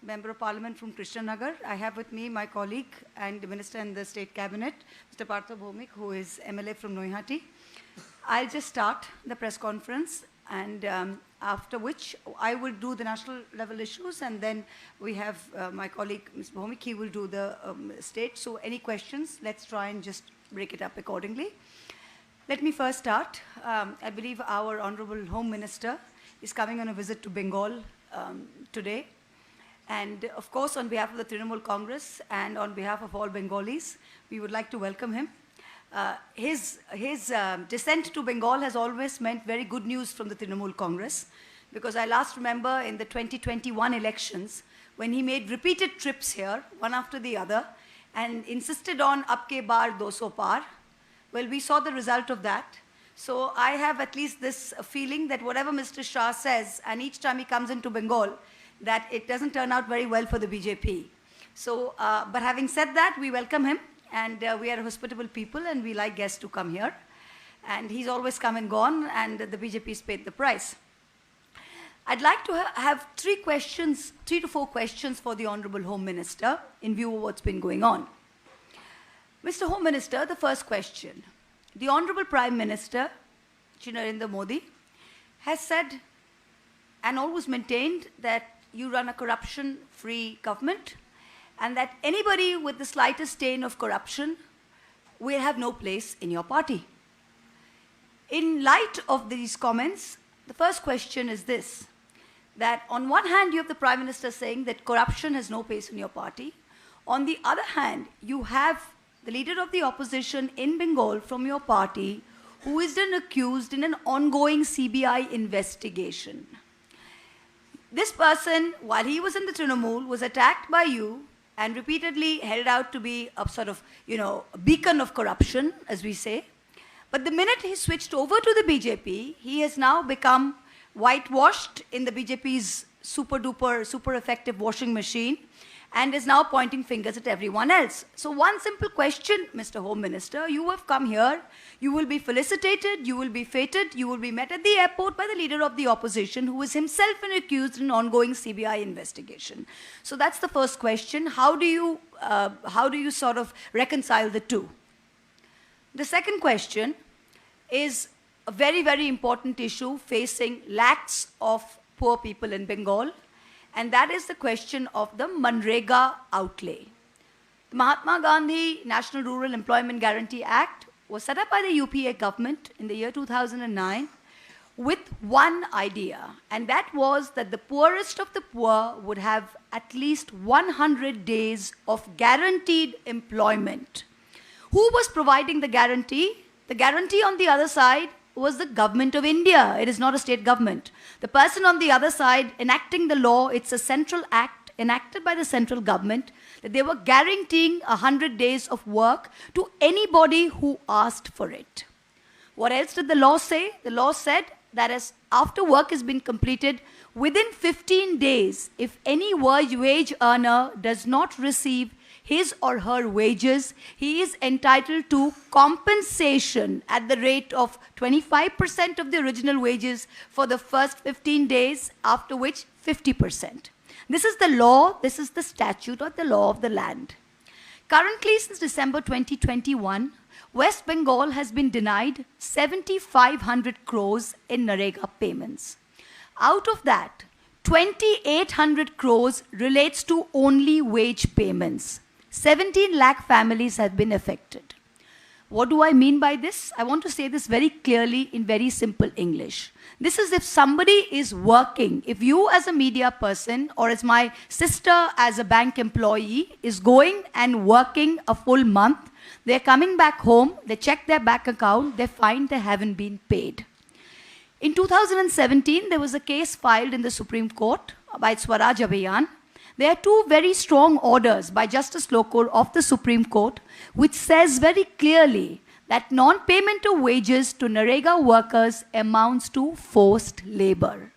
Member of Parliament from Krishnanagar. I have with me my colleague and the Minister in the State Cabinet, Mr. Partha Bhomik, who is MLA from Noihati. I'll just start the press conference, and after which I will do the national level issues, and then we have my colleague, Mr. Bhomik, he will do the state. So any questions, let's try and just break it up accordingly. Let me first start. I believe our Honorable Home Minister is coming on a visit to Bengal today. And of course, on behalf of the Trinamool Congress and on behalf of all Bengalis, we would like to welcome him. His descent to Bengal has always meant very good news from the Trinamool Congress, because I last remember in the 2021 elections, when he made repeated trips here, one after the other, and insisted on Abke Baar 200 Paar. Well, we saw the result of that. So I have at least this feeling that whatever Mr. Shah says, and each time he comes into Bengal, that it doesn't turn out very well for the BJP. So, but having said that, we welcome him, and we are hospitable people, and we like guests to come here. And he's always come and gone, and the BJP's paid the price. I'd like to have three to four questions for the Honorable Home Minister in view of what's been going on. Mr. Home Minister, the first question. The Honorable Prime Minister, Shri Narendra Modi, has said and always maintained that you run a corruption-free government, and that anybody with the slightest stain of corruption will have no place in your party. In light of these comments, the first question is this, that on one hand, you have the Prime Minister saying that corruption has no place in your party. On the other hand, you have the leader of the opposition in Bengal from your party who is then accused in an ongoing CBI investigation. This person, while he was in the Trinamool, was attacked by you and repeatedly held out to be a sort of, a beacon of corruption, as we say. But the minute he switched over to the BJP, he has now become whitewashed in the BJP's super effective washing machine, and is now pointing fingers at everyone else. So one simple question, Mr. Home Minister, you have come here, you will be felicitated, you will be feted, you will be met at the airport by the leader of the opposition, who is himself accused in an ongoing CBI investigation. So that's the first question. How do you sort of reconcile the two? The second question is a very, very important issue facing lakhs of poor people in Bengal, and that is the question of the Manrega outlay. The Mahatma Gandhi National Rural Employment Guarantee Act was set up by the UPA government in the year 2009 with one idea, and that was that the poorest of the poor would have at least 100 days of guaranteed employment. Who was providing the guarantee? The guarantee on the other side was the government of India. It is not a state government. The person on the other side enacting the law, it's a central act enacted by the central government, that they were guaranteeing 100 days of work to anybody who asked for it. What else did the law say? The law said that as after work has been completed, within 15 days, if any wage earner does not receive his or her wages, he is entitled to compensation at the rate of 25% of the original wages for the first 15 days, after which 50%. This is the law, this is the statute or the law of the land. Currently, since December 2021, West Bengal has been denied 7,500 crores in Narega payments. Out of that, 2,800 crores relates to only wage payments. 17 lakh families have been affected. What do I mean by this? I want to say this very clearly in very simple English. This is if somebody is working, if you as a media person or as my sister as a bank employee is going and working a full month, they're coming back home, they check their bank account, they find they haven't been paid. In 2017, there was a case filed in the Supreme Court by Swaraj Abhiyan. There are two very strong orders by Justice Lokul of the Supreme Court, which says very clearly that non-payment of wages to Narega workers amounts to forced labor.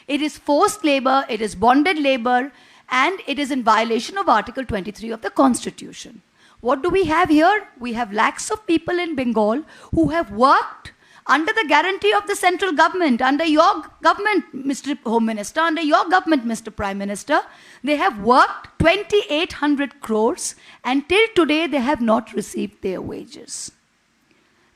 It is forced labor, it is bonded labor, and it is in violation of Article 23 of the Constitution. What do we have here? We have lakhs of people in Bengal who have worked under the guarantee of the central government, under your government, Mr. Home Minister, under your government, Mr. Prime Minister, they have worked 2,800 crores and till today they have not received their wages.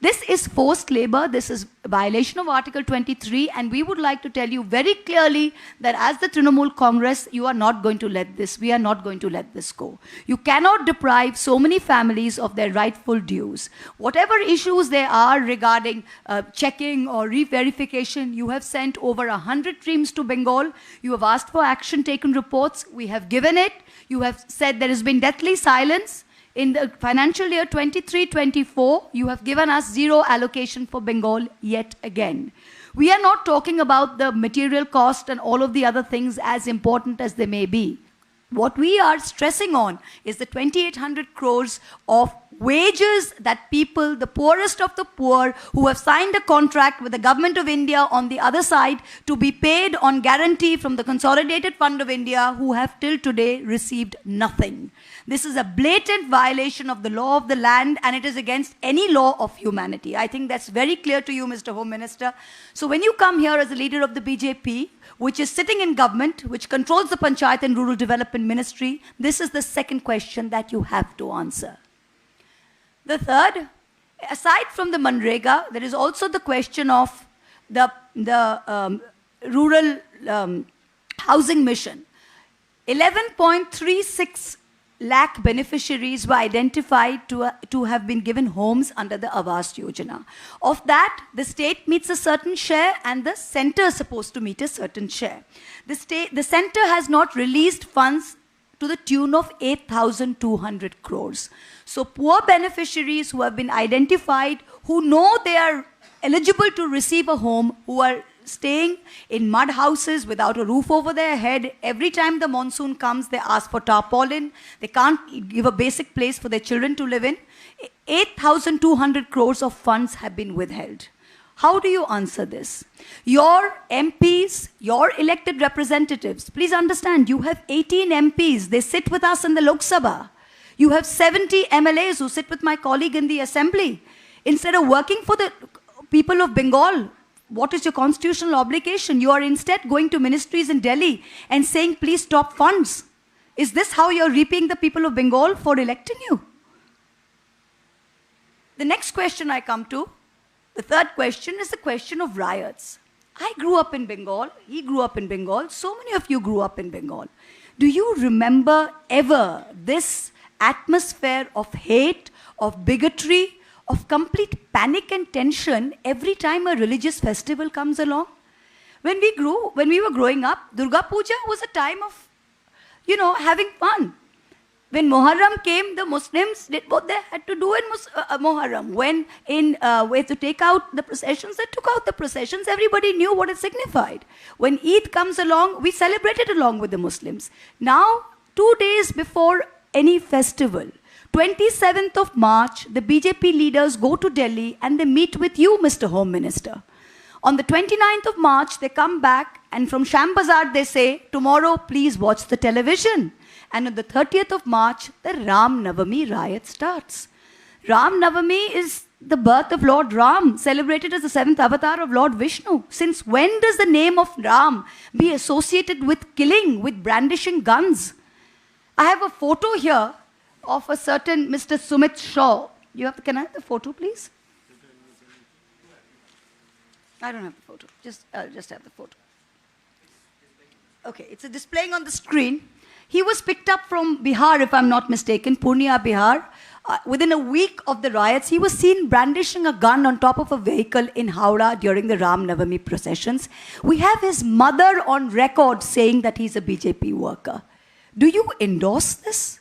This is forced labor, this is a violation of Article 23, and we would like to tell you very clearly that as the Trinamool Congress, you are not going to let this, we are not going to let this go. You cannot deprive so many families of their rightful dues. Whatever issues there are regarding checking or re-verification, you have sent over 100 teams to Bengal, you have asked for action taken reports, we have given it, you have said there has been deathly silence. In the financial year 23-24, you have given us zero allocation for Bengal yet again. We are not talking about the material cost and all of the other things as important as they may be. What we are stressing on is the 2,800 crores of wages that people, the poorest of the poor, who have signed a contract with the government of India on the other side to be paid on guarantee from the Consolidated Fund of India, who have till today received nothing. This is a blatant violation of the law of the land, and it is against any law of humanity. I think that's very clear to you, Mr. Home Minister. So when you come here as a leader of the BJP, which is sitting in government, which controls the Panchayat and Rural Development Ministry, this is the second question that you have to answer. The third, aside from the Manrega, there is also the question of the rural housing mission. 11.36 lakh beneficiaries were identified to have been given homes under the Awas Yojana. Of that, the state meets a certain share and the center is supposed to meet a certain share. The center has not released funds to the tune of 8,200 crores. So poor beneficiaries who have been identified, who know they are eligible to receive a home, who are staying in mud houses without a roof over their head. Every time the monsoon comes, they ask for tarpaulin. They can't give a basic place for their children to live in. 8,200 crores of funds have been withheld. How do you answer this? Your MPs, your elected representatives, please understand, you have 18 MPs. They sit with us in the Lok Sabha. You have 70 MLAs who sit with my colleague in the Assembly. Instead of working for the people of Bengal, what is your constitutional obligation? You are instead going to ministries in Delhi and saying, please stop funds. Is this how you're repaying the people of Bengal for electing you? The next question I come to, the third question, is the question of riots. I grew up in Bengal. He grew up in Bengal. So many of you grew up in Bengal. Do you remember ever this atmosphere of hate, of bigotry, of complete panic and tension every time a religious festival comes along? When we were growing up, Durga Puja was a time of, having fun. When Muharram came, the Muslims did what they had to do in Muharram. When we had to take out the processions, they took out the processions. Everybody knew what it signified. When Eid comes along, we celebrated along with the Muslims. Now, 2 days before any festival, 27th of March, the BJP leaders go to Delhi and they meet with you, Mr. Home Minister. On the 29th of March, they come back and from Sham Bazaar they say, tomorrow please watch the television. And on the 30th of March, the Ram Navami riot starts. Ram Navami is the birth of Lord Ram, celebrated as the 7th avatar of Lord Vishnu. Since when does the name of Ram be associated with killing, with brandishing guns? I have a photo here of a certain Mr. Sumit Shaw. Can I have the photo, please? I don't have the photo. I'll just have the photo. Okay, it's displaying on the screen. He was picked up from Bihar, if I'm not mistaken, Purnia, Bihar. Within a week of the riots, he was seen brandishing a gun on top of a vehicle in Howrah during the Ram Navami processions. We have his mother on record saying that he's a BJP worker. Do you endorse this?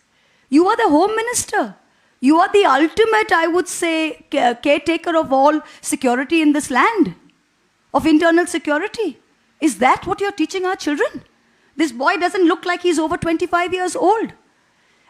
You are the Home Minister. You are the ultimate, I would say, caretaker of all security in this land, of internal security. Is that what you're teaching our children? This boy doesn't look like he's over 25 years old.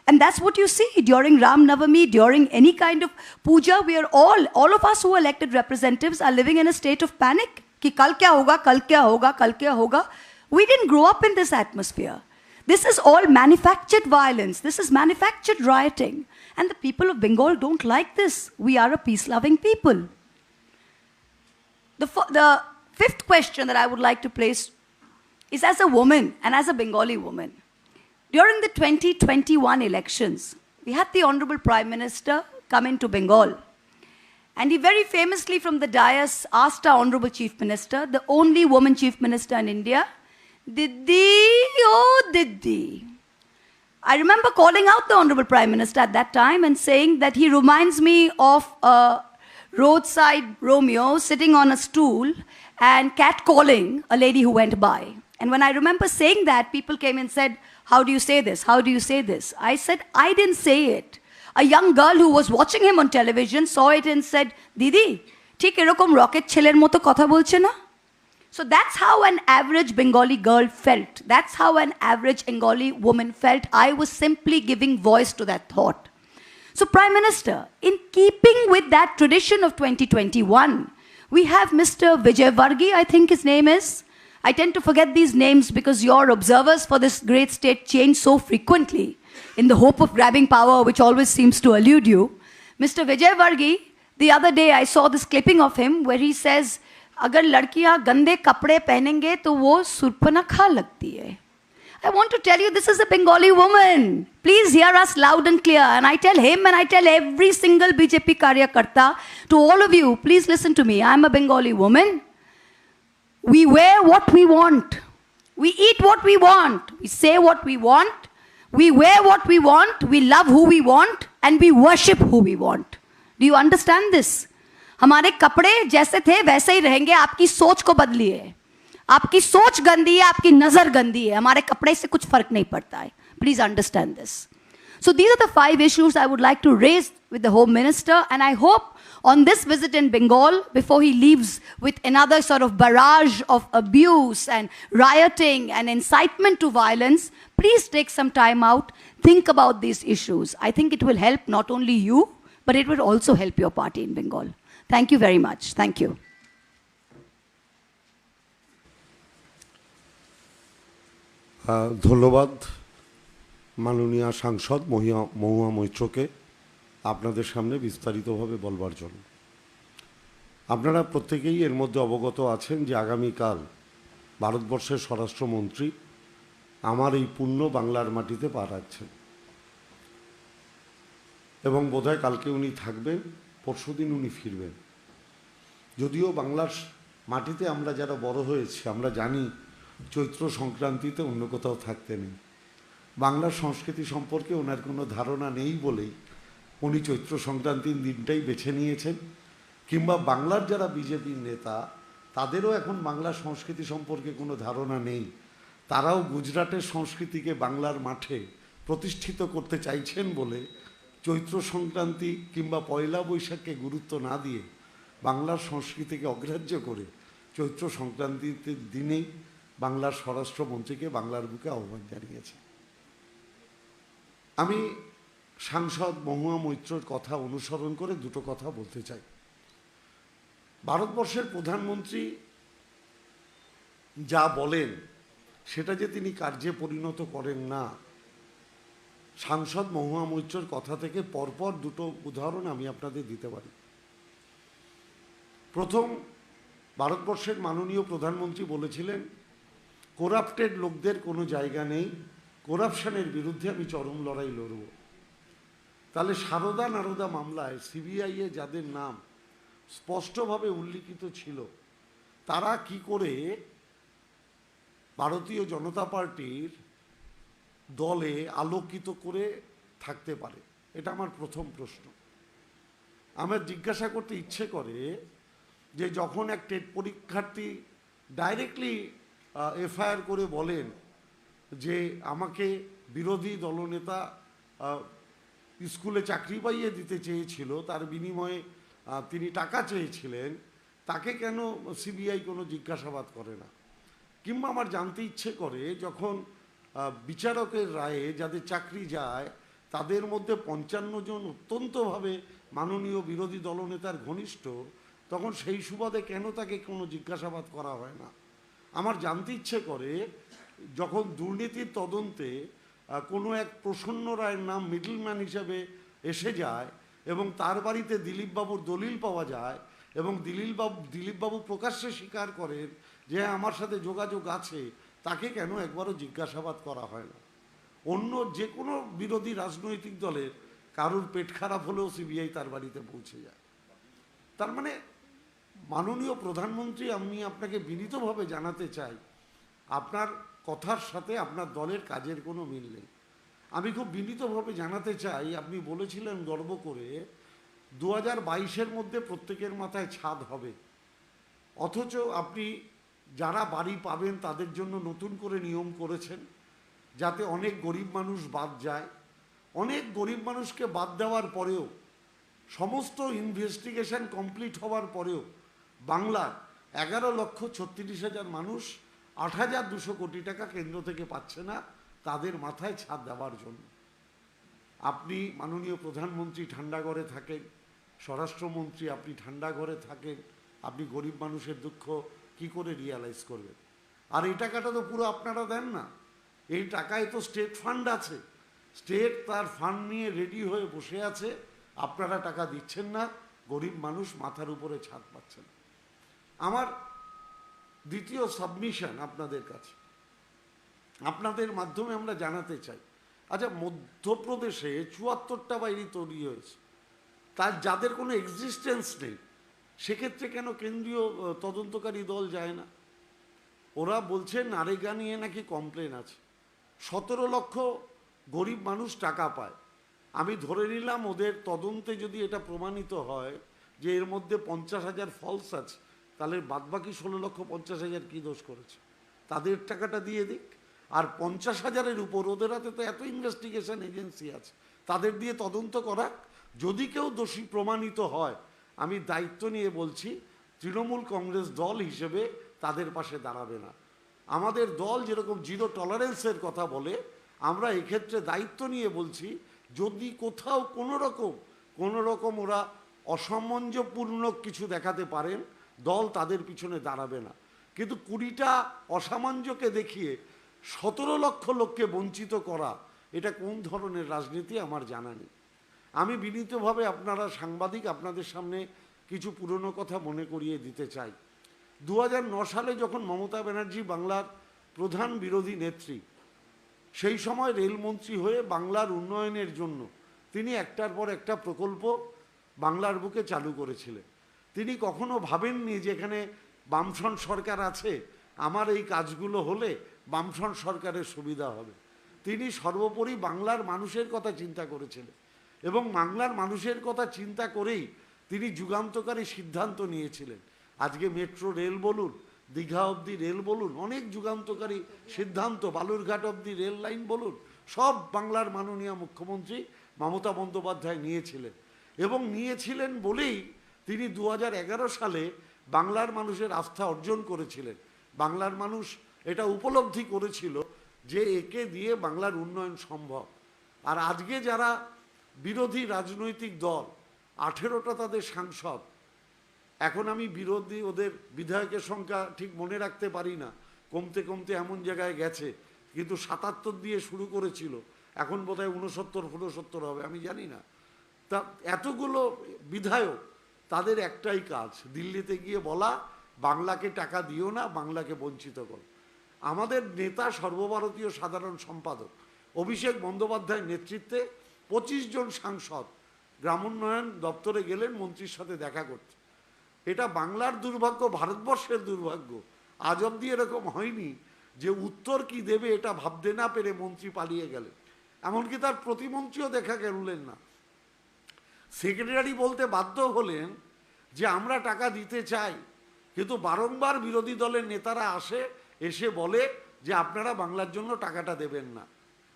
And that's what you see during Ram Navami, during any kind of puja. We are all of us who are elected representatives are living in a state of panic. Ki kal kya hoga, kal kya hoga, kal kya hoga. We didn't grow up in this atmosphere. This is all manufactured violence. This is manufactured rioting. And the people of Bengal don't like this. We are a peace-loving people. The fifth question that I would like to place is as a woman and as a Bengali woman. During the 2021 elections, we had the Honorable Prime Minister come into Bengal. And he very famously from the dais asked our Honorable Chief Minister, the only woman Chief Minister in India, Diddi, oh Diddi. I remember calling out the Honorable Prime Minister at that time and saying that he reminds me of a roadside Romeo sitting on a stool and catcalling a lady who went by. And when I remember saying that, people came and said, how do you say this? How do you say this? I said, I didn't say it. A young girl who was watching him on television saw it and said, Didi, thik erokom rocket cheler moto kotha bolche na? So that's how an average Bengali girl felt. That's how an average Bengali woman felt. I was simply giving voice to that thought. So Prime Minister, in keeping with that tradition of 2021, we have Mr. Vijay Varghese, I think his name is. I tend to forget these names because your observers for this great state change so frequently in the hope of grabbing power, which always seems to elude you. Mr. Vijay Varghese, the other day I saw this clipping of him where he says, अगर लड़कियां गंदे कपड़े पहनेंगे तो वो सुर्पनखा लगती है. I want to tell you, this is a Bengali woman. Please hear us loud and clear. And I tell him and I tell every single BJP Karyakarta, to all of you, please listen to me. I'm a Bengali woman. We wear what we want. We eat what we want. We say what we want. We wear what we want. We love who we want. And we worship who we want. Do you understand this? हमारे कपड़े जैसे थे वैसे ही रहेंगे. आपकी सोच को बदलिए. आपकी सोच गंदी है, आपकी नजर गंदी है. हमारे कपड़े से कुछ फर्क नहीं पड़ता है. Please understand this. So these are the 5 issues I would like to raise with the Home Minister, and I hope on this visit in Bengal, before he leaves with another sort of barrage of abuse and rioting and incitement to violence, please take some time out, think about these issues. I think it will help not only you, but it will also help your party in Bengal. Thank you very much. Thank you. ধন্যবাদ মাননীয় সাংসদ মহুয়া মৈত্রকে আপনাদের সামনে বিস্তারিতভাবে বলবার জন্য। আপনারা প্রত্যেকেই এর মধ্যে অবগত আছেন যে আগামীকাল ভারতবর্ষের স্বরাষ্ট্রমন্ত্রী আমার এই পুণ্য বাংলার মাটিতে পা রাখছেন এবং বোধহয় কালকে উনি থাকবেন, পরশুদিন উনি ফিরবেন। যদিও বাংলার মাটিতে আমরা যারা বড় হয়েছি আমরা জানি চৈত্র সংক্রান্তিতে অন্য কোথাও থাকতে নেই। বাংলার সংস্কৃতি সম্পর্কে ওনার কোনো ধারণা নেই বলেই উনি চৈত্র সংক্রান্তির দিনটাই বেছে নিয়েছেন। কিংবা বাংলার যারা বিজেপির নেতা তাদেরও এখন বাংলার সংস্কৃতি সম্পর্কে কোনো ধারণা নেই। তারাও গুজরাটের সংস্কৃতিকে বাংলার মাঠে প্রতিষ্ঠিত করতে চাইছেন বলে চৈত্র সংক্রান্তি কিংবা পয়লা বৈশাখকে গুরুত্ব না দিয়ে বাংলার সংস্কৃতিকে অগ্রাহ্য করে চৈত্র সংক্রান্তির দিনেই বাংলার স্বরাষ্ট্রমন্ত্রীকে বাংলার বুকে আহ্বান জানিয়েছে। আমি সাংসদ মহুয়া মৈত্রর কথা অনুসরণ করে দুটো কথা বলতে চাই। ভারতবর্ষের প্রধানমন্ত্রী যা বলেন সেটা যে তিনি কার্যে পরিণত করেন না, সাংসদ মহুয়া মৈত্রর কথা থেকে পরপর দুটো উদাহরণ আমি আপনাদের দিতে পারি। প্রথম, ভারতবর্ষের মাননীয় প্রধানমন্ত্রী বলেছিলেন করাপ্টেড লোকদের কোনো জায়গা নেই, করাপশনের বিরুদ্ধে আমি চরম লড়াই লড়ব। তাহলে সারদা নারদা মামলায় সিবিআইয়ে যাদের নাম স্পষ্টভাবে উল্লিখিত ছিল তারা কি করে ভারতীয় জনতা পার্টির দলে আলোকিত করে থাকতে পারে? এটা আমার প্রথম প্রশ্ন। আমার জিজ্ঞাসা করতে ইচ্ছে করে যে যখন এক টেট পরীক্ষার্থী ডাইরেক্টলি এফআইআর করে বলেন যে আমাকে বিরোধী দলনেতা স্কুলে চাকরি পাইয়ে দিতে চেয়েছিল, তার বিনিময়ে তিনি টাকা চেয়েছিলেন, তাকে কেন সিবিআই কোনো জিজ্ঞাসাবাদ করে না? কিংবা আমার জানতে ইচ্ছে করে যখন বিচারকের রায়ে যাদের চাকরি যায় তাদের মধ্যে ৫৫ জন অত্যন্তভাবে মাননীয় বিরোধী দলনেতার ঘনিষ্ঠ, তখন সেই সুবাদে কেন তাকে কোনো জিজ্ঞাসাবাদ করা হয় না? আমার জানতে ইচ্ছে করে যখন দুর্নীতির তদন্তে কোনো এক প্রসন্ন রায়ের নাম মিডলম্যান হিসেবে এসে যায় এবং তার বাড়িতে দিলীপবাবুর দলিল পাওয়া যায় এবং দিলীপবাবু প্রকাশ্যে স্বীকার করেন যে আমার সাথে যোগাযোগ আছে, তাকে কেন একবারও জিজ্ঞাসাবাদ করা হয় না? অন্য যে কোনো বিরোধী রাজনৈতিক দলের কারোর পেট খারাপ হলেও সিবিআই তার বাড়িতে পৌঁছে যায়। তার মানে মাননীয় প্রধানমন্ত্রী, আমি আপনাকে বিনীতভাবে জানাতে চাই, আপনার কথার সাথে আপনার দলের কাজের কোনো মিল নেই। আমি খুব বিনীতভাবে জানাতে চাই, আপনি বলেছিলেন গর্ব করে 2022-এর মধ্যে প্রত্যেকের মাথায় ছাদ হবে, অথচ আপনি যারা বাড়ি পাবেন তাদের জন্য নতুন করে নিয়ম করেছেন যাতে অনেক গরিব মানুষ বাদ যায়। অনেক গরিব মানুষকে বাদ দেওয়ার পরেও, সমস্ত ইনভেস্টিগেশন কমপ্লিট হওয়ার পরেও বাংলার 11,36,000 মানুষ 8,200 কোটি টাকা কেন্দ্র থেকে পাচ্ছে না তাদের মাথায় ছাদ দেওয়ার জন্য। আপনি মাননীয় প্রধানমন্ত্রী ঠান্ডা ঘরে থাকেন, স্বরাষ্ট্রমন্ত্রী আপনি ঠান্ডা ঘরে থাকেন, আপনি গরিব মানুষের দুঃখ কি করে রিয়ালাইজ করবেন? আর এই টাকাটা তো পুরো আপনারা দেন না, এই টাকায় তো স্টেট ফান্ড আছে, স্টেট তার ফান্ড নিয়ে রেডি হয়ে বসে আছে, আপনারা টাকা দিচ্ছেন না, গরিব মানুষ মাথার উপরে ছাদ পাচ্ছেন। আমার দ্বিতীয় সাবমিশন আপনাদের কাছে, আপনাদের মাধ্যমে আমরা জানাতে চাই, আচ্ছা মধ্যপ্রদেশে 74টা বাড়ি তৈরি হয়েছে, তার যাদের কোনো এক্সিস্টেন্স নেই, সেক্ষেত্রে কেন কেন্দ্রীয় তদন্তকারী দল যায় না? ওরা বলছে নারেগা নিয়ে নাকি কমপ্লেন আছে, 17 লক্ষ গরিব মানুষ টাকা পায়। আমি ধরে নিলাম ওদের তদন্তে যদি এটা প্রমাণিত হয় যে এর মধ্যে 50,000 ফলস আছে, তাহলে বাদবাকি 16,50,000 কী দোষ করেছে? তাদের টাকাটা দিয়ে দিক। আর 50,000-এর উপর ওদের হাতে তো এত ইনভেস্টিগেশন এজেন্সি আছে, তাদের দিয়ে তদন্ত করাক। যদি কেউ দোষী প্রমাণিত হয়, আমি দায়িত্ব নিয়ে বলছি, তৃণমূল কংগ্রেস দল হিসেবে তাদের পাশে দাঁড়াবে না। আমাদের দল যেরকম জিরো টলারেন্সের কথা বলে, আমরা এক্ষেত্রে দায়িত্ব নিয়ে বলছি, যদি কোথাও কোনো রকম ওরা অসামঞ্জস্যপূর্ণ কিছু দেখাতে পারেন, দল তাদের পিছনে দাঁড়াবে না। কিন্তু 20টা অসামঞ্জস্যকে দেখিয়ে 17 লক্ষ লোককে বঞ্চিত করা, এটা কোন ধরনের রাজনীতি আমার জানা নেই। আমি বিনীতভাবে, আপনারা সাংবাদিক, আপনাদের সামনে কিছু পুরনো কথা মনে করিয়ে দিতে চাই। 2009 সালে যখন মমতা ব্যানার্জি বাংলার প্রধান বিরোধী নেত্রী, সেই সময় রেলমন্ত্রী হয়ে বাংলার উন্নয়নের জন্য তিনি একটার পর একটা প্রকল্প বাংলার বুকে চালু করেছিলেন। তিনি কখনো ভাবেননি যে এখানে বামফ্রন্ট সরকার আছে, আমার এই কাজগুলো হলে বামফ্রন্ট সরকারের সুবিধা হবে। তিনি সর্বোপরি বাংলার মানুষের কথা চিন্তা করেছিলেন, এবং বাংলার মানুষের কথা চিন্তা করেই তিনি যুগান্তকারী সিদ্ধান্ত নিয়েছিলেন। আজকে মেট্রো রেল বলুন, দীঘা অবধি রেল বলুন, অনেক যুগান্তকারী সিদ্ধান্ত, বালুরঘাট অবধি রেল লাইন বলুন, সব বাংলার মাননীয় মুখ্যমন্ত্রী মমতা বন্দ্যোপাধ্যায় নিয়েছিলেন। এবং নিয়েছিলেন বলেই তিনি 2011 সালে বাংলার মানুষের আস্থা অর্জন করেছিলেন। বাংলার মানুষ এটা উপলব্ধি করেছিল যে একে দিয়ে বাংলার উন্নয়ন সম্ভব। আর আজকে যারা বিরোধী রাজনৈতিক দল, 18টা তাদের সাংসদ, এখন আমি বিরোধী ওদের বিধায়কের সংখ্যা ঠিক মনে রাখতে পারি না, কমতে কমতে এমন জায়গায় গেছে, কিন্তু 77 দিয়ে শুরু করেছিল, এখন বোধহয় 69 হবে, আমি জানি না। তা এতগুলো বিধায়ক, তাদের একটাই কাজ, দিল্লিতে গিয়ে বলা বাংলাকে টাকা দিও না, বাংলাকে বঞ্চিত করো। আমাদের নেতা, সর্বভারতীয় সাধারণ সম্পাদক অভিষেক বন্দ্যোপাধ্যায়ের নেতৃত্বে 25 জন সাংসদ গ্রামোন্নয়ন দপ্তরে গেলেন মন্ত্রীর সাথে দেখা করতে। এটা বাংলার দুর্ভাগ্য, ভারতবর্ষের দুর্ভাগ্য, আজ অবধি এরকম হয়নি যে উত্তর কি দেবে এটা ভাবতে না পেরে মন্ত্রী পালিয়ে গেলেন। এমনকি তার প্রতিমন্ত্রীও দেখা গেলেন না। সেক্রেটারি বলতে বাধ্য হলেন যে আমরা টাকা দিতে চাই, কিন্তু বারংবার বিরোধী দলের নেতারা এসে বলে যে আপনারা বাংলার জন্য টাকাটা দেবেন না।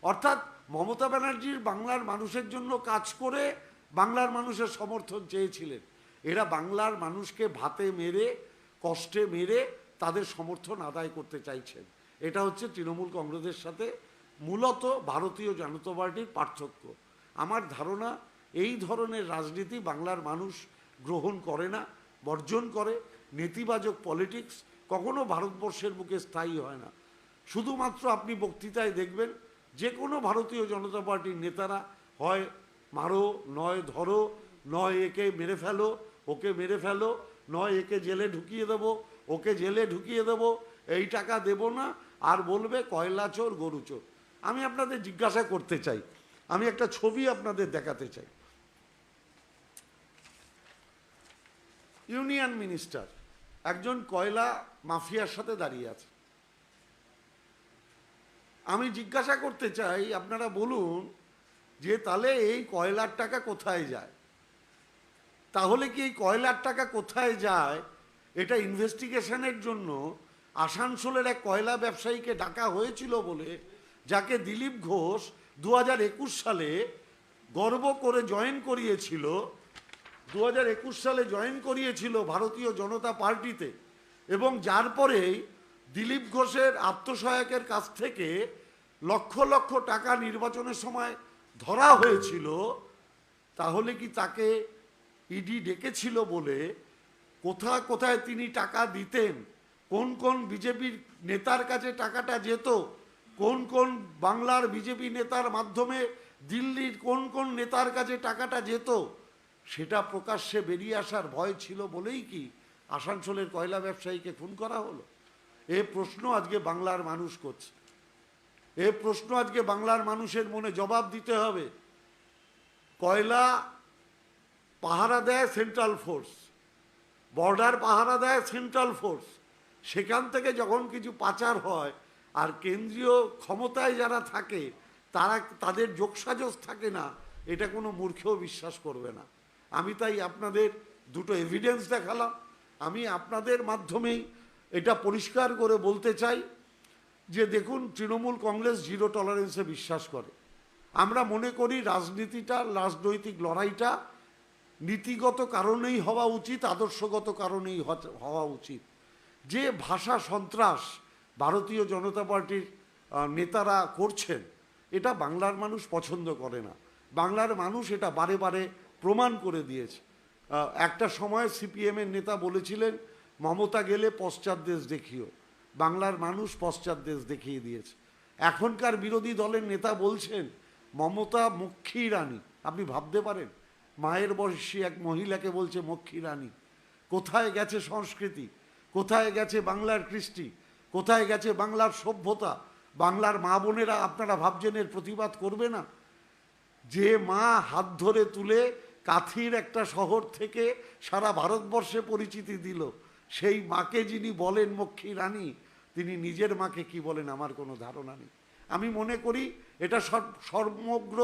অর্থাৎ মমতা ব্যানার্জির বাংলার মানুষের জন্য কাজ করে বাংলার মানুষের সমর্থন চেয়েছিলেন, এরা বাংলার মানুষকে ভাতে মেরে, কষ্টে মেরে তাদের সমর্থন আদায় করতে চাইছেন। এটা হচ্ছে তৃণমূল কংগ্রেসের সাথে মূলত ভারতীয় জনতা পার্টির পার্থক্য। আমার ধারণা এই ধরনের রাজনীতি বাংলার মানুষ গ্রহণ করে না, বর্জন করে। নেতিবাচক পলিটিক্স কখনো ভারতবর্ষের বুকে স্থায়ী হয় না। শুধুমাত্র আপনি বক্তৃতায় দেখবেন যে কোনো ভারতীয় জনতা পার্টির নেতারা হয় মারো, নয় ধরো, নয় একে মেরে ফেলো, ওকে মেরে ফেলো, নয় একে জেলে ঢুকিয়ে দেবো, ওকে জেলে ঢুকিয়ে দেবো, এই টাকা দেব না, আর বলবে কয়লা চোর গরু চোর। আমি আপনাদের জিজ্ঞাসা করতে চাই, আমি একটা ছবি আপনাদের দেখাতে চাই। ইউনিয়ন মিনিস্টার একজন কয়লা মাফিয়ার সাথে দাঁড়িয়ে আছে। আমি জিজ্ঞাসা করতে চাই, আপনারা বলুন যে তাহলে এই কয়লার টাকা কোথায় যায়? তাহলে কি এই কয়লার টাকা কোথায় যায় এটা ইনভেস্টিগেশনের জন্য আসানসোলের এক কয়লা ব্যবসায়ীকে ডাকা হয়েছিল বলে, যাকে দিলীপ ঘোষ 2021 সালে গর্ব করে জয়েন করিয়েছিল, 2021 সালে জয়েন করিয়েছিল ভারতীয় জনতা পার্টিতে, এবং যার পরেই দিলীপ ঘোষের আত্মসহায়কের কাছ থেকে লক্ষ লক্ষ টাকা নির্বাচনের সময় ধরা হয়েছিল। তাহলে কি তাকে ইডি ডেকেছিল বলে কোথায় কোথায় তিনি টাকা দিতেন, কোন কোন বিজেপির নেতার কাছে টাকাটা যেত, কোন কোন বাংলার বিজেপি নেতার মাধ্যমে দিল্লির কোন কোন নেতার কাছে টাকাটা যেত, সেটা প্রকাশ্যে বেরিয়ে আসার ভয় ছিল বলেই কি আসানসোলের কয়লা ব্যবসায়ীকে খুন করা হলো? এ প্রশ্ন আজকে বাংলার মানুষ করছে। এ প্রশ্ন আজকে বাংলার মানুষের মনে জবাব দিতে হবে। কয়লা পাহারা দেয় সেন্ট্রাল ফোর্স, বর্ডার পাহারা দেয় সেন্ট্রাল ফোর্স, সেখান থেকে যখন কিছু পাচার হয় আর কেন্দ্রীয় ক্ষমতায় যারা থাকে তাদের যোগসাজশ থাকে না, এটা কোনো মূর্খেও বিশ্বাস করবে না। আমি তাই আপনাদের দুটো এভিডেন্স দেখালাম। আমি আপনাদের মাধ্যমেই এটা পরিষ্কার করে বলতে চাই যে দেখুন, তৃণমূল কংগ্রেস জিরো টলারেন্সে বিশ্বাস করে। আমরা মনে করি রাজনীতিটা, রাজনৈতিক লড়াইটা নীতিগত কারণেই হওয়া উচিত, আদর্শগত কারণেই হওয়া উচিত। যে ভাষা সন্ত্রাস ভারতীয় জনতা পার্টির নেতারা করছেন, এটা বাংলার মানুষ পছন্দ করে না। বাংলার মানুষ এটা বারে বারে প্রমাণ করে দিয়েছে। একটা সময় সিপিএমের নেতা বলেছিলেন মমতা গেলে পশ্চাৎ দেশ দেখিও। বাংলার মানুষ পশ্চাৎ দেশ দেখিয়ে দিয়েছে। এখনকার বিরোধী দলের নেতা বলছেন মমতা মক্ষী রানী। আপনি ভাবতে পারেন, মায়ের বয়সী এক মহিলাকে বলছে মক্ষী রানী। কোথায় গেছে সংস্কৃতি, কোথায় গেছে বাংলার কৃষ্টি, কোথায় গেছে বাংলার সভ্যতা? বাংলার মা বোনেরা আপনারা ভাবছেন এর প্রতিবাদ করবে না? যে মা হাত ধরে তুলে কাথির একটা শহর থেকে সারা ভারতবর্ষে পরিচিতি দিল, সেই মাকে যিনি বলেন মক্ষী রানী, তিনি নিজের মাকে কি বলেন আমার কোনো ধারণা নেই। আমি মনে করি এটা সমগ্র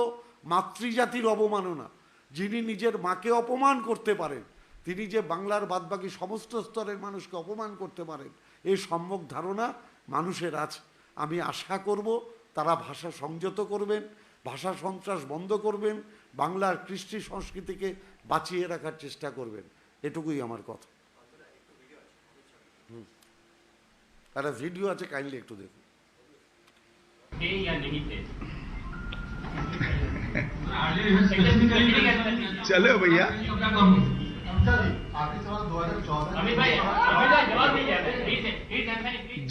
মাতৃজাতির অবমাননা। যিনি নিজের মাকে অপমান করতে পারেন, তিনি যে বাংলার বাদবাকি সমস্ত স্তরের মানুষকে অপমান করতে পারেন, এই সম্যক ধারণা মানুষের আছে। আমি আশা করব তারা ভাষা সংযত করবেন, ভাষা সন্ত্রাস বন্ধ করবেন, বাংলার কৃষ্টি সংস্কৃতিকে বাঁচিয়ে রাখার চেষ্টা করবেন। এটুকুই আমার কথা। একটা ভিডিও আছে, কাইন্ডলি একটু দেখুন। चलो भैया।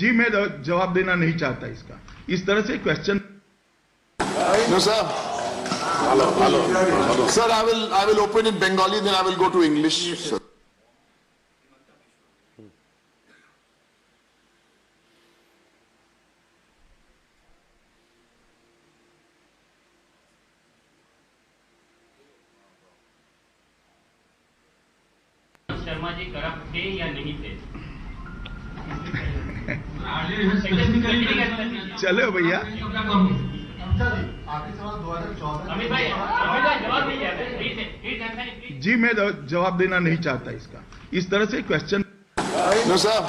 जी मैं जवाब देना नहीं चाहता इसका। इस तरह से question. No sir. Hello. Sir, I will open in Bengali, then I will go to English. Sir. Sharma ji corrupt थे या नहीं थे? चलो भैया। जी मैं जवाब देना नहीं चाहता इसका। इस तरह से क्वेश्चन। No sir.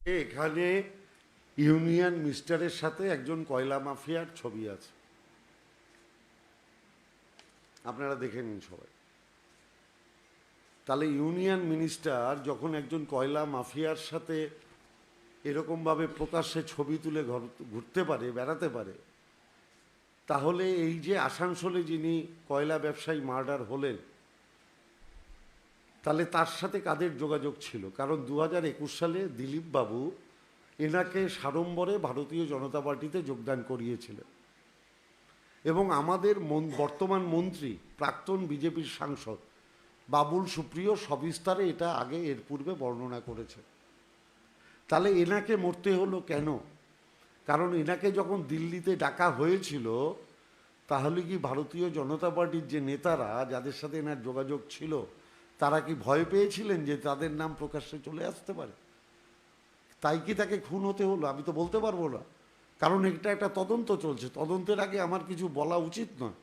এখানে ইউনিয়ন মিনিস্টারের সাথে একজন কয়লা মাফিয়ার ছবি আছে, আপনারা দেখে নিন সবাই। তাহলে ইউনিয়ন মিনিস্টার যখন একজন কয়লা মাফিয়ার সাথে এরকমভাবে প্রকাশ্যে ছবি তুলে ঘুরতে পারে, বেড়াতে পারে, তাহলে এই যে আসানসোলে যিনি কয়লা ব্যবসায়ী মার্ডার হলেন, তাহলে তার সাথে কাদের যোগাযোগ ছিল? কারণ 2021 সালে দিলীপ বাবু এনাকে সাড়ম্বরে ভারতীয় জনতা পার্টিতে যোগদান করিয়েছিলেন এবং আমাদের বর্তমান মন্ত্রী প্রাক্তন বিজেপির সাংসদ বাবুল সুপ্রিয় সবিস্তারে এটা আগে এর পূর্বে বর্ণনা করেছে। তাহলে এনাকে মরতে হলো কেন? কারণ এনাকে যখন দিল্লিতে ডাকা হয়েছিল, তাহলে কি ভারতীয় জনতা পার্টির যে নেতারা যাদের সাথে এনার যোগাযোগ ছিল তারা কি ভয় পেয়েছিলেন যে তাদের নাম প্রকাশ্যে চলে আসতে পারে? তাই কি তাকে খুন হতে হলো? আমি তো বলতে পারবো না, কারণ এটা একটা তদন্ত চলছে। তদন্তের আগে আমার কিছু বলা উচিত নয়,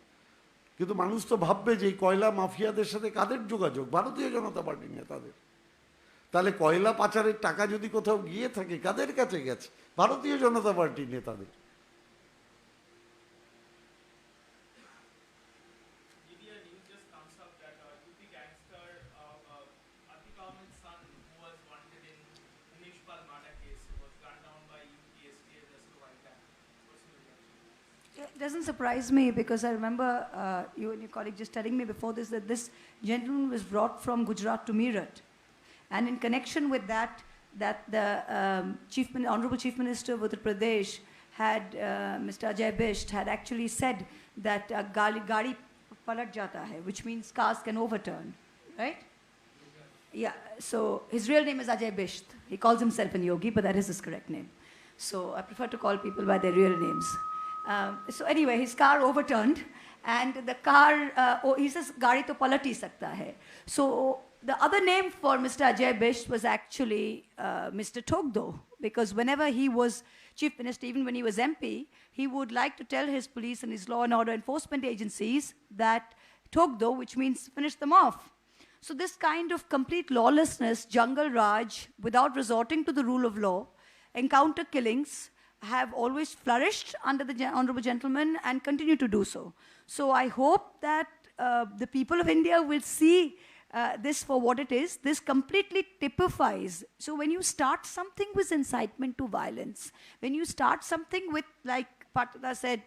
কিন্তু মানুষ তো ভাববে যে এই কয়লা মাফিয়াদের সাথে কাদের যোগাযোগ? ভারতীয় জনতা পার্টির নেতাদের। তাহলে কয়লা পাচারের টাকা যদি কোথাও গিয়ে থাকে কাদের কাছে গেছে? ভারতীয় জনতা পার্টির নেতাদের। It doesn't surprise me because I remember you and your colleague just telling me before this that this gentleman was brought from Gujarat to Meerut. And in connection with that, the Honorable Chief Minister of Uttar Pradesh had, Mr. Ajay Bisht, had actually said that gadi palat jata hai, which means cars can overturn, right? Yeah, so his real name is Ajay Bisht. He calls himself an yogi, but that is his correct name. So I prefer to call people by their real names. So anyway, his car overturned, and the car, he says, "Gadi to palat hi sakta hai." So the other name for Mr. Ajay Bisht was actually Mr. Togdo, because whenever he was chief minister, even when he was MP, he would like to tell his police and his law and order enforcement agencies that Togdo, which means finish them off. So this kind of complete lawlessness, jungle raj, without resorting to the rule of law, encounter killings, have always flourished under the honorable gentleman and continue to do so. So I hope that the people of India will see this for what it is. This completely typifies. So when you start something with incitement to violence, when you start something with, like Patada said,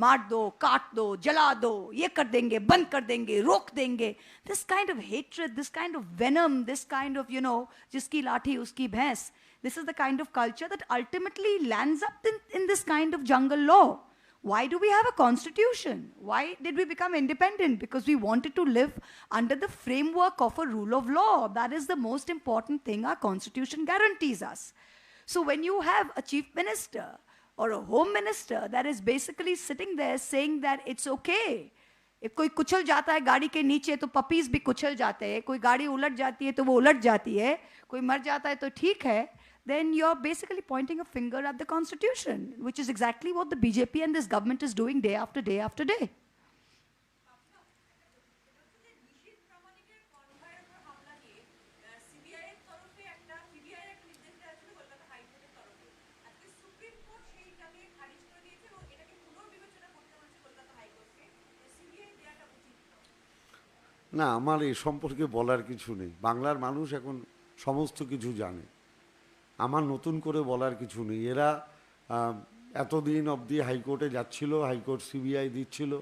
maar do, kaat do, jala do, ye kar denge, band kar denge, rok denge, this kind of hatred, this kind of venom, this kind of, jiski lathi uski bhains, this is the kind of culture that ultimately lands up in this kind of jungle law. Why do we have a constitution? Why did we become independent? Because we wanted to live under the framework of a rule of law. That is the most important thing our constitution guarantees us. So when you have a chief minister or a home minister that is basically sitting there saying that it's okay, if कोई कुचल जाता है गाड़ी के नीचे तो puppies भी कुचल जाते हैं, कोई गाड़ी उलट जाती है तो वो उलट जाती है, कोई मर जाता है तो ठीक है, then you're basically pointing a finger at the constitution, which is exactly what the BJP and this government is doing day after day after day. না, আমার এই সম্পর্কে বলার কিছু নেই। বাংলার মানুষ এখন সমস্ত কিছু জানে, আমার নতুন করে বলার কিছু নেই। এরা এতদিন অবধি হাইকোর্টে যাচ্ছিল, হাইকোর্ট সিবিআই দিচ্ছিল,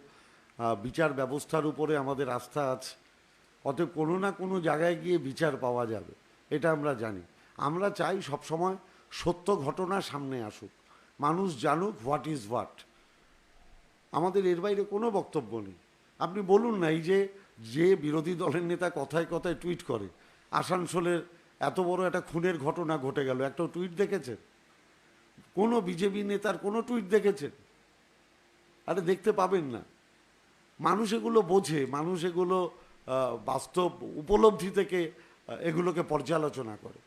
বিচার ব্যবস্থার উপরে আমাদের আস্থা আছে, অতএব কোনো না কোনো জায়গায় গিয়ে বিচার পাওয়া যাবে, এটা আমরা জানি। আমরা চাই সবসময় সত্য ঘটনা সামনে আসুক, মানুষ জানুক হোয়াট ইজ হোয়াট। আমাদের এর বাইরে কোনো বক্তব্য নেই। আপনি বলুন না, এই যে বিরোধী দলের নেতা কথায় কথায় টুইট করে, আসানসোলের এত বড় একটা খুনের ঘটনা ঘটে গেল, একটা টুইট দেখেছেন? কোনো বিজেপি নেতার কোনো টুইট দেখেছেন? আরে দেখতে পাবেন না। মানুষ এগুলো বোঝে, মানুষ এগুলো বাস্তব উপলব্ধি থেকে এগুলোকে পর্যালোচনা করে।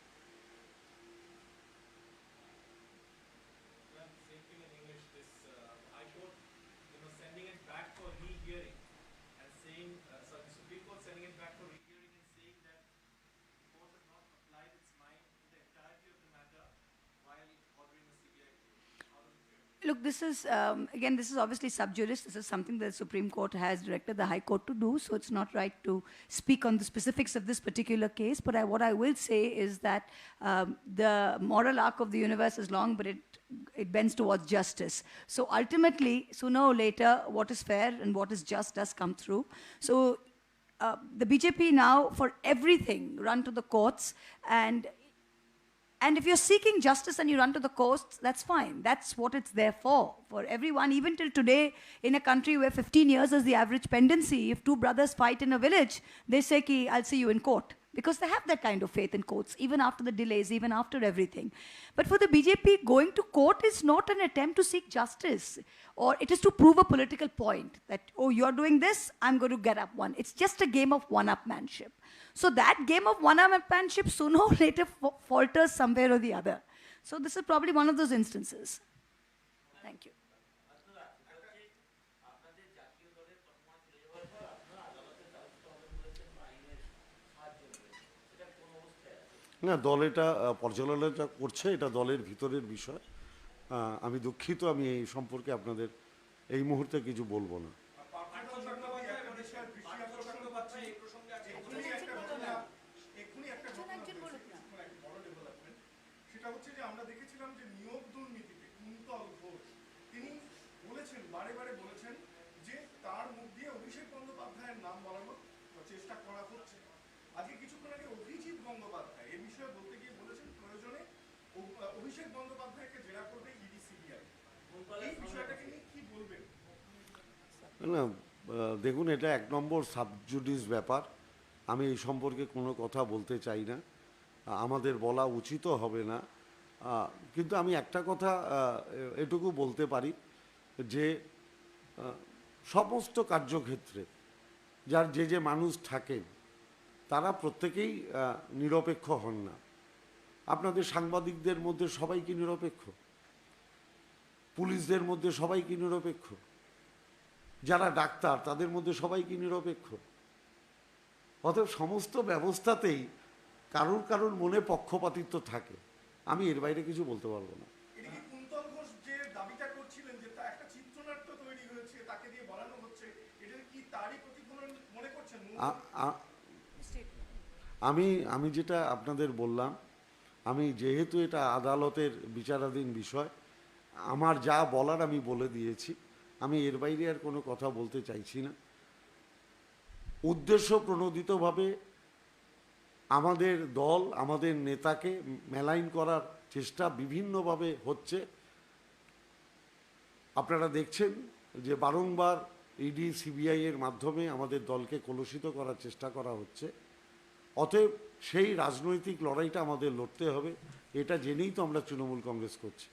Look, this is, again, this is obviously sub judice. This is something that the Supreme Court has directed the High Court to do, so it's not right to speak on the specifics of this particular case. But what I will say is that the moral arc of the universe is long, but it bends towards justice. So ultimately, sooner or later, what is fair and what is just does come through. So the BJP now, for everything, run to the courts, and if you're seeking justice and you run to the courts, that's fine. That's what it's there for everyone. Even till today, in a country where 15 years is the average pendency, if two brothers fight in a village, they say, ki, I'll see you in court. Because they have that kind of faith in courts, even after the delays, even after everything. But for the BJP, going to court is not an attempt to seek justice, or it is to prove a political point that, oh, you're doing this, I'm going to get up one. It's just a game of one-upmanship. So that game of one-upmanship sooner or later falters somewhere or the other. So this is probably one of those instances. Thank you. না, দল এটা পর্যালোচনা করছে, এটা দলের ভিতরের বিষয়। আমি দুঃখিত, আমি এই সম্পর্কে আপনাদের এই মুহূর্তে কিছু বলবো না। সেটা হচ্ছে যে আমরা দেখেছিলাম যে নিয়োগ দুর্নীতিতে কুন্তল ঘোষ তিনি বলেছেন, বারে বারে বলেছেন যে তার মুখ দিয়ে অভিষেক বন্দ্যোপাধ্যায়ের নাম বলানোর চেষ্টা করা হচ্ছে। আজকে কিছুক্ষণ আগে অভিজিৎ গঙ্গোপাধ্যায় এই বিষয়ে বলতে গিয়ে বলেছেন প্রয়োজনে অভিষেক বন্দ্যোপাধ্যায়কে জেরা করবে ইডি সিবিআই। এই বিষয়টাকে নিয়ে কি বলবেন? না, দেখুন, এটা এক নম্বর সাবজুডিস ব্যাপার। আমি এই সম্পর্কে কোনো কথা বলতে চাই না, আমাদের বলা উচিতও হবে না। কিন্তু আমি একটা কথা এটুকু বলতে পারি যে সমস্ত কার্যক্ষেত্রে যার যে মানুষ থাকেন তারা প্রত্যেকেই নিরপেক্ষ হন না। আপনাদের সাংবাদিকদের মধ্যে সবাই কি নিরপেক্ষ? পুলিশদের মধ্যে সবাই কি নিরপেক্ষ? যারা ডাক্তার তাদের মধ্যে সবাই কি নিরপেক্ষ? অতএব সমস্ত ব্যবস্থাতেই কারুর কারুর মনে পক্ষপাতিত্ব থাকে। আমি এর বাইরে কিছু বলতে পারবো না। এটা কি কুন্তল ঘোষ যে দাবিটা করছিলেন যে তা একটা চিত্রনাট্য তৈরি হয়েছে, তাকে দিয়ে বলানো হচ্ছে, এটা কি তারই প্রতিফলন মনে করছেন? আমি যেটা আপনাদের বললাম, আমি যেহেতু এটা আদালতের বিচারাধীন বিষয়, আমার যা বলার আমি বলে দিয়েছি। আমি এর বাইরে আর কোনো কথা বলতে চাইছি না। উদ্দেশ্য প্রণোদিতভাবে আমাদের দল, আমাদের নেতাকে মেলাইন করার চেষ্টা বিভিন্নভাবে হচ্ছে। আপনারা দেখছেন যে বারংবার ইডি সিবিআই এর মাধ্যমে আমাদের দলকে কলুষিত করার চেষ্টা করা হচ্ছে। অতএব সেই রাজনৈতিক লড়াইটা আমাদের লড়তে হবে, এটা জেনেই তো আমরা তৃণমূল কংগ্রেস করছি।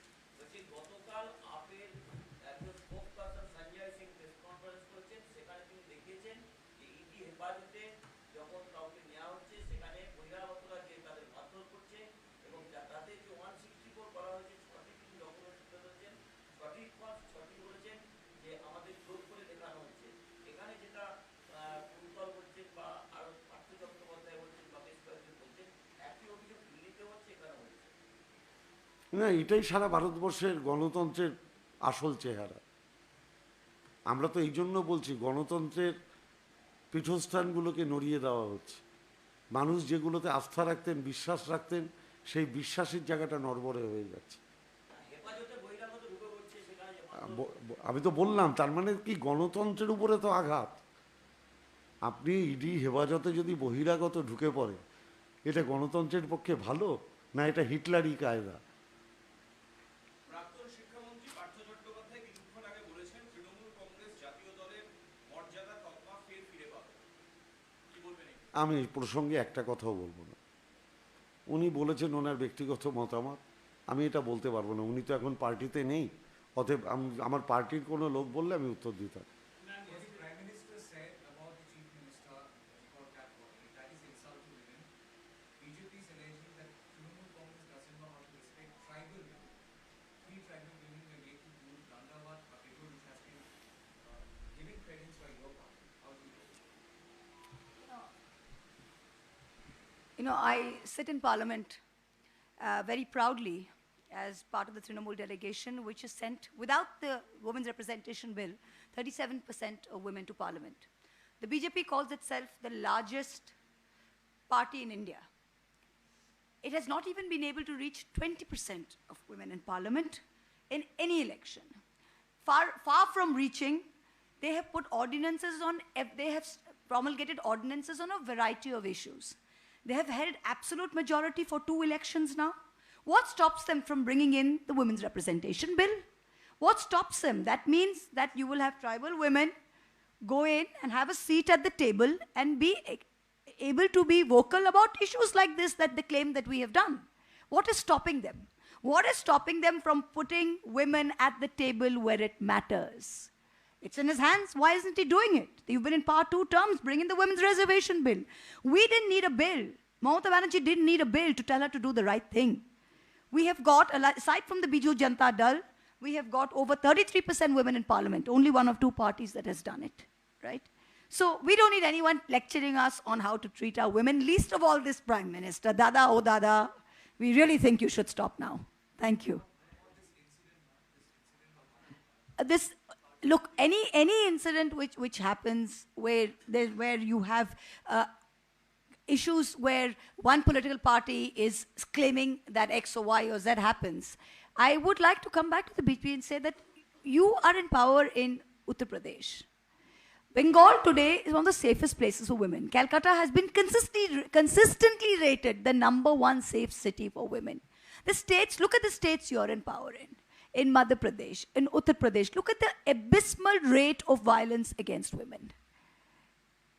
না, এটাই সারা ভারতবর্ষের গণতন্ত্রের আসল চেহারা। আমরা তো এই জন্য বলছি, গণতন্ত্রের পীঠস্থানগুলোকে নড়িয়ে দেওয়া হচ্ছে। মানুষ যেগুলোতে আস্থা রাখতেন, বিশ্বাস রাখতেন, সেই বিশ্বাসের জায়গাটা নড়বড়ে হয়ে যাচ্ছে। আমি তো বললাম, তার মানে কি গণতন্ত্রের উপরে তো আঘাত। আপনি ইডি হেফাজতে যদি বহিরাগত ঢুকে পড়ে, এটা গণতন্ত্রের পক্ষে ভালো, না এটা হিটলারই কায়দা? আমি এই প্রসঙ্গে একটা কথাও বলবো না। উনি বলেছেন ওনার ব্যক্তিগত মতামত, আমি এটা বলতে পারবো না। উনি তো এখন পার্টিতে নেই, অতএব আমার পার্টির কোনো লোক বললে আমি উত্তর দিতাম। You know, I sit in Parliament very proudly as part of the Trinamool delegation, which is sent, without the Women's Representation Bill, 37% of women to Parliament. The BJP calls itself the largest party in India. It has not even been able to reach 20% of women in Parliament in any election. Far from reaching, they have put ordinances on, they have promulgated ordinances on a variety of issues. They have held absolute majority for 2 elections now. What stops them from bringing in the Women's Representation Bill? What stops them? That means that you will have tribal women go in and have a seat at the table and be able to be vocal about issues like this that they claim that we have done. What is stopping them? What is stopping them from putting women at the table where it matters? It's in his hands. Why isn't he doing it? You've been in power 2 terms. Bring in the Women's Reservation Bill. We didn't need a bill. Mamata Banerjee didn't need a bill to tell her to do the right thing. We have got, aside from the Biju Janata Dal, we have got over 33% women in Parliament. Only one of 2 parties that has done it, right? So we don't need anyone lecturing us on how to treat our women, least of all this Prime Minister. Dada, oh Dada, we really think you should stop now. Thank you. Look, any incident which happens where you have issues where one political party is claiming that X or Y or Z happens, I would like to come back to the BJP and say that you are in power in Uttar Pradesh. Bengal today is one of the safest places for women. Calcutta has been consistently rated the #1 safe city for women. The states, look at the states you're in power in Madhya Pradesh, in Uttar Pradesh. Look at the abysmal rate of violence against women.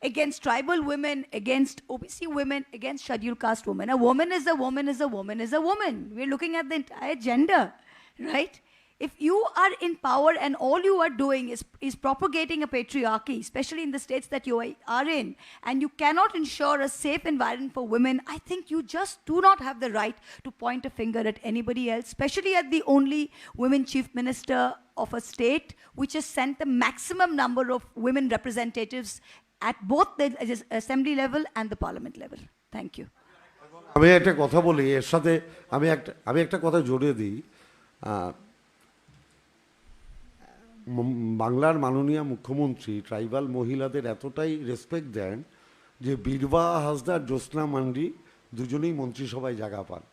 Against tribal women, against OBC women, against scheduled caste women. A woman is a woman is a woman is a woman. We're looking at the entire gender, right? If you are in power and all you are doing is propagating a patriarchy, especially in the states that you are in, and you cannot ensure a safe environment for women, I think you just do not have the right to point a finger at anybody else, especially at the only women chief minister of a state which has sent the maximum number of women representatives at both the assembly level and the parliament level. Thank you. আমি একটা কথা বলি, এর সাথে আমি একটা কথা জড়িয়ে দিই। বাংলার মাননীয় মুখ্যমন্ত্রী ট্রাইবাল মহিলাদের এতটাই রেসপেক্ট দেন যে বীরবা হাসদার জ্যোৎস্না মান্ডি দুজনেই মন্ত্রিসভায় জায়গা পান।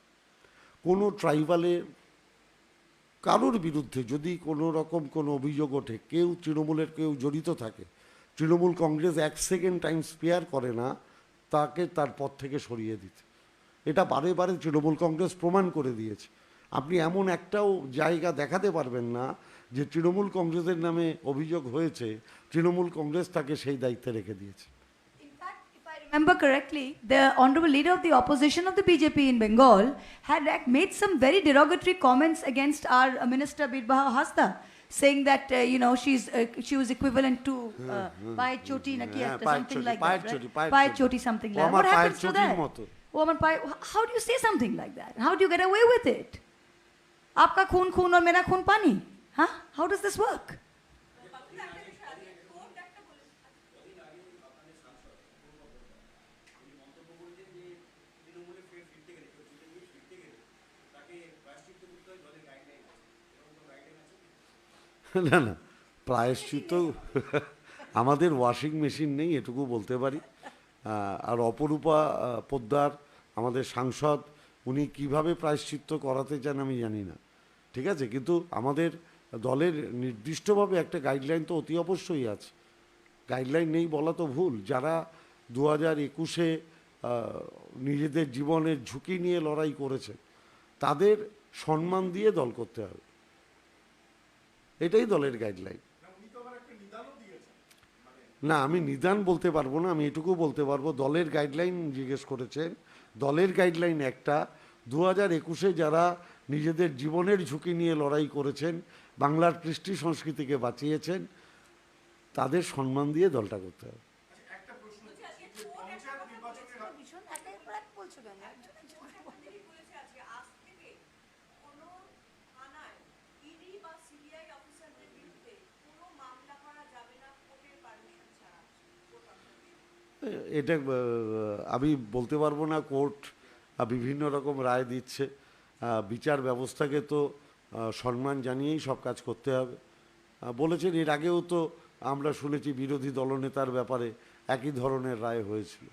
কোনো ট্রাইবালের কারোর বিরুদ্ধে যদি কোনো রকম কোনো অভিযোগ ওঠে, কেউ তৃণমূলের কেউ জড়িত থাকে, Trinamool Congress 1 second time spare করে না তাকে তার পদ থেকে সরিয়ে দিতে। এটা বারে বারে তৃণমূল কংগ্রেস প্রমাণ করে দিয়েছে। আপনি এমন একটাও জায়গা দেখাতে পারবেন না যে তৃণমূল কংগ্রেসের নামে অভিযোগ হয়েছে, তৃণমূল কংগ্রেস তাকে সেই দায়িত্বে রেখে দিয়েছে। In fact, if I remember correctly, the honorable leader of the opposition of the BJP in Bengal had made some very derogatory comments against our minister Birba Hasda, saying that she was equivalent to Pai Choti Naki something like that, right? Pai Choti something like that. What happens to that? Woman Pai, how do you say something like that? How do you get away with it? Aapka khoon khoon aur mera khoon pani. Huh? How does this work? না না, প্রায়শ্চিত্ত আমাদের washing machine নেই, এটুকু বলতে পারি। আর অপরূপা পোদ্দার আমাদের সাংসদ, উনি কিভাবে প্রায়শ্চিত্ত করাতে চান আমি জানি না, ঠিক আছে, কিন্তু আমাদের দলের নির্দিষ্টভাবে একটা গাইডলাইন তো অতি অবশ্যই আছে। গাইডলাইন নেই বলা তো ভুল। যারা 2021-এ নিজেদের জীবনের ঝুঁকি নিয়ে লড়াই করেছে তাদের সম্মান দিয়ে দল করতে হবে, এটাই দলের গাইডলাইন। না, আমি নিদান বলতে পারবো না, আমি এটুকু বলতে পারবো দলের গাইডলাইন জিজ্ঞেস করেছেন। দলের গাইডলাইন একটা, 2021-এ যারা নিজেদের জীবনের ঝুঁকি নিয়ে লড়াই করেছেন, বাংলার কৃষ্টি সংস্কৃতিকে বাঁচিয়েছেন, তাদের সম্মান দিয়ে দলটা করতে হবে। এটা আমি বলতে পারবো না, কোর্ট বিভিন্ন রকম রায় দিচ্ছে। বিচার ব্যবস্থাকে তো সম্মান জানিয়েই সব কাজ করতে হবে। বলেছেন এর আগেও তো আমরা শুনেছি বিরোধী দলনেতার ব্যাপারে একই ধরনের রায় হয়েছিল।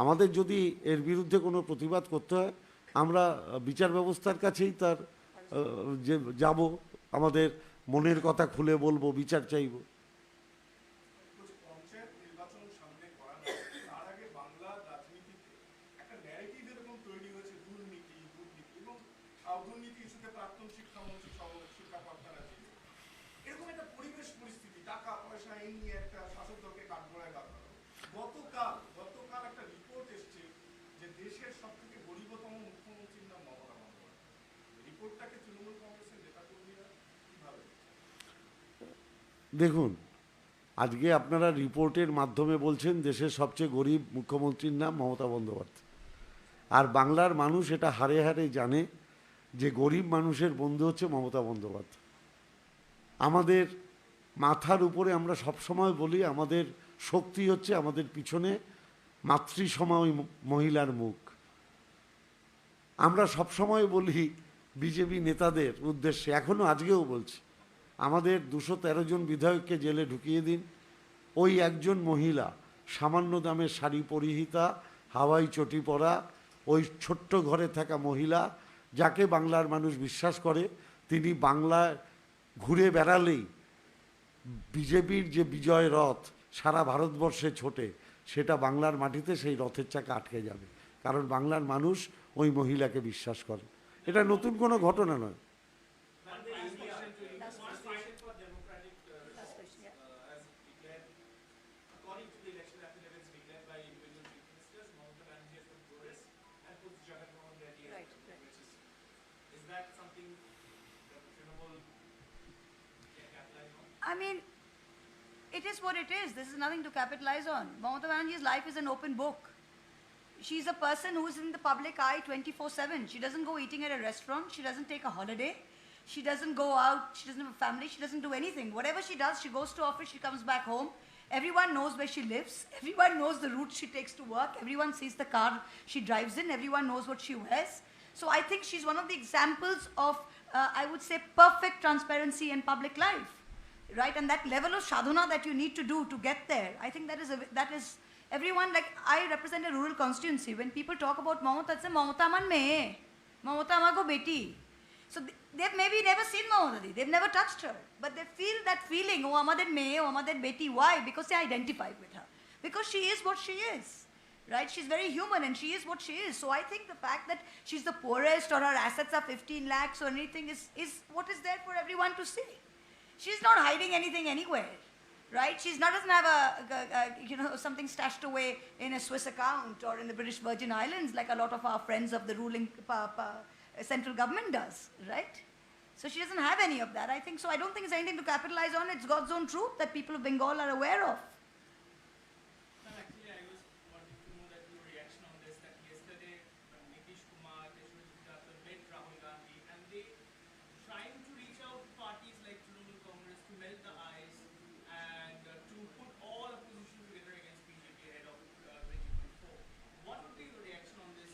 আমাদের যদি এর বিরুদ্ধে কোনো প্রতিবাদ করতে হয় আমরা বিচার ব্যবস্থার কাছেই তার যে যাব, আমাদের মনের কথা খুলে বলবো, বিচার চাইব। পঞ্চায়েত নির্বাচন সামনে করানো তার আগে বাংলার রাজনীতিতে একটা ন্যারেটিভ এরকম তৈরি হয়েছে দুর্নীতি এবং দুর্নীতি ইস্যুতে প্রাক্তন শিক্ষামন্ত্রী সহ শিক্ষা কর্তারা ছিল। এরকম একটা পরিবেশ পরিস্থিতি, টাকা পয়সা এই নিয়ে একটা শাসক দলকে কাঠগড়ায় দাঁড় করানো। গতকাল একটা রিপোর্ট এসছে যে দেশের সব থেকে গরিবতম মুখ্যমন্ত্রীর নাম মমতা বন্দ্যোপাধ্যায়। রিপোর্টটাকে তৃণমূল কংগ্রেসের নেতাকর্মীরা কিভাবে? দেখুন, আজকে আপনারা রিপোর্টের মাধ্যমে বলছেন দেশের সবচেয়ে গরিব মুখ্যমন্ত্রীর নাম মমতা বন্দ্যোপাধ্যায়, আর বাংলার মানুষ এটা হাড়ে হাড়ে জানে যে গরিব মানুষের বন্ধু হচ্ছে মমতা বন্দ্যোপাধ্যায়। আমাদের মাথার উপরে আমরা সবসময় বলি আমাদের শক্তি হচ্ছে আমাদের পিছনে মাতৃসমা ওই মহিলার মুখ। আমরা সবসময় বলি বিজেপি নেতাদের উদ্দেশ্যে, এখনও আজকেও বলছি, আমাদের 213 জন বিধায়ককে জেলে ঢুকিয়ে দিন, ওই একজন মহিলা সামান্য দামের শাড়ি পরিহিতা, হাওয়াই চটি পরা, ওই ছোট্ট ঘরে থাকা মহিলা যাকে বাংলার মানুষ বিশ্বাস করে, তিনি বাংলায় ঘুরে বেড়ালেই বিজেপির যে বিজয় রথ সারা ভারতবর্ষে ছোটে, সেটা বাংলার মাটিতে সেই রথের চাকা আটকে যাবে, কারণ বাংলার মানুষ ওই মহিলাকে বিশ্বাস করে। এটা নতুন কোনো ঘটনা নয়। I mean, it is what it is. This is nothing to capitalize on. Mamata Banerjee's life is an open book. She's a person who is in the public eye 24/7. She doesn't go eating at a restaurant. She doesn't take a holiday. She doesn't go out. She doesn't have a family. She doesn't do anything. Whatever she does, she goes to office, she comes back home. Everyone knows where she lives. Everyone knows the route she takes to work. Everyone sees the car she drives in. Everyone knows what she wears. So I think she's one of the examples of, I would say, perfect transparency in public life. Right? And that level of sadhana that you need to do to get there, I think that is everyone, like I represent a rural constituency. When people talk about Mamata, it's a Mamata man mein, Mamata amago beti. So they've maybe never seen Mamata Di, they've never touched her, but they feel that feeling, oh amader mein, oh amader beti. Why? Because they identify with her, because she is what she is. Right? She's very human and she is what she is. So I think the fact that she's the poorest or her assets are 15 lakhs or anything is what is there for everyone to see. She's not hiding anything anywhere, right? Doesn't have something stashed away in a Swiss account or in the British Virgin Islands like a lot of our friends of the ruling central government does, right? So she doesn't have any of that, I think. So I don't think it's anything to capitalize on. It's God's own truth that people of Bengal are aware of. Actually, I was wanting to know that your reaction on this, that yesterday Nitish Kumar, met Rahul Gandhi, and they trying to reach out to parties like Trinamool Congress to melt the ice and to put all opposition together against BJP ahead of 2024. What would be your reaction on this?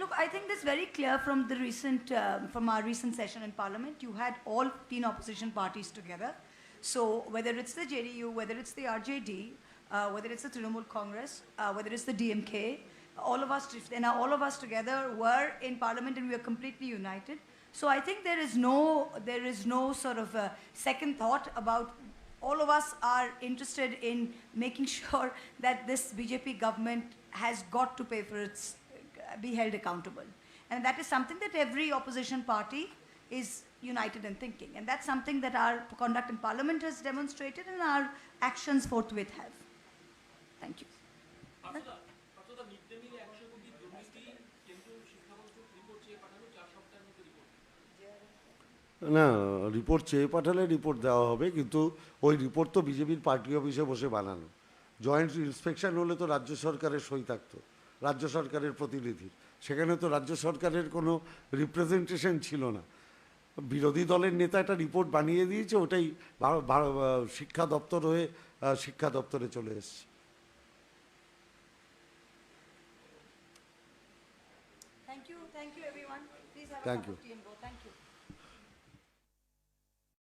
Look, I think this is very clear from the recent, from our recent session in Parliament. You had all 15 opposition parties together. So whether it's the JDU, whether it's the RJD, whether it's the Trinamool Congress, whether it's the DMK, all of us together were in Parliament and we were completely united. So I think there is no sort of second thought about. All of us are interested in making sure that this BJP government has got to pay for its, be held accountable. And that is something that every opposition party is united in thinking. And that's something that our conduct in Parliament has demonstrated and our actions forthwith have. Thank you. না, report চেয়ে পাঠালে report দেওয়া হবে, কিন্তু ওই report তো বিজেপির party অফিসে বসে বানানো। জয়েন্ট ইন্সপেকশন হলে তো রাজ্য সরকারের সই থাকতো, রাজ্য সরকারের প্রতিনিধির, সেখানে তো রাজ্য সরকারের কোনো রিপ্রেজেন্টেশন ছিল না। বিরোধী দলের নেতা একটা রিপোর্ট বানিয়ে দিয়েছে, ওটাই শিক্ষা দপ্তর হয়ে শিক্ষা দপ্তরে চলে এসছে। Thank you everyone. Please have a Thank cup you. of tea and go. Thank you.